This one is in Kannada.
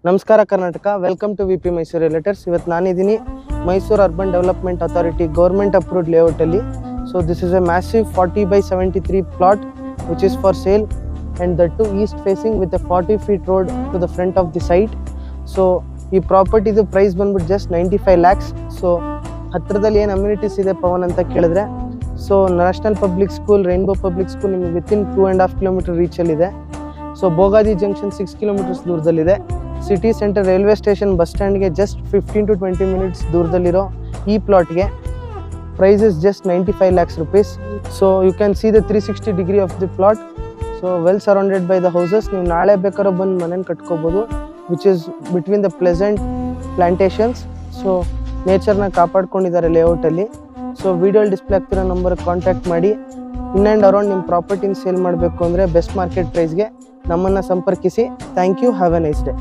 ನಮಸ್ಕಾರ Karnataka, welcome to V P Mysuru realtors. ಇವತ್ತು ನಾನಿದ್ದೀನಿ Mysuru urban development authority government approved ಲೇಔಟಲ್ಲಿ. So this is a massive 40/73 plot which is for sale and that to east facing with a 40 feet road to the front of the site. So ಈ ಪ್ರಾಪರ್ಟಿದು ಪ್ರೈಸ್ ಬಂದ್ಬಿಟ್ಟು ಜಸ್ಟ್ 95 lakhs. ಸೊ ಹತ್ತಿರದಲ್ಲಿ ಏನು ಅಮ್ಯುನಿಟೀಸ್ ಇದೆ ಪವನ್ ಅಂತ ಕೇಳಿದ್ರೆ, so national public school, rainbow public school ನಿಮಗೆ ವಿತಿನ್ 2.5 kilometer ರೀಚಲ್ಲಿದೆ. ಸೊ ಬೋಗಾದಿ ಜಂಕ್ಷನ್ 6 kilometers ದೂರದಲ್ಲಿದೆ. City centre railway station bus ಸ್ಟ್ಯಾಂಡ್ಗೆ ಜಸ್ಟ್ 15 to 20 minutes ದೂರದಲ್ಲಿರೋ ಈ ಪ್ಲಾಟ್ಗೆ price is just 95 lakhs rupees. So you can see the 360 degree of the plot. So well surrounded by the houses. ನೀವು ನಾಳೆ ಬೇಕಾದ್ರೂ ಬಂದು ಮನೇನ ಕಟ್ಕೋಬೋದು, which is between the pleasant plantations. So ನೇಚರ್ನ ಕಾಪಾಡ್ಕೊಂಡಿದ್ದಾರೆ ಲೇಔಟಲ್ಲಿ. ಸೊ ವಿಡಿಯೋಲಿ ಡಿಸ್ಪ್ಲೇ ಆಗ್ತಿರೋ ನಂಬರ್ಗೆ ಕಾಂಟ್ಯಾಕ್ಟ್ ಮಾಡಿ. ಇನ್ ಆ್ಯಂಡ್ ಅರೌಂಡ್ ನಿಮ್ಮ ಪ್ರಾಪರ್ಟಿನ ಸೇಲ್ ಮಾಡಬೇಕು ಅಂದರೆ ಬೆಸ್ಟ್ ಮಾರ್ಕೆಟ್ ಪ್ರೈಸ್ಗೆ ನಮ್ಮನ್ನು ಸಂಪರ್ಕಿಸಿ. Thank you. Have a nice day.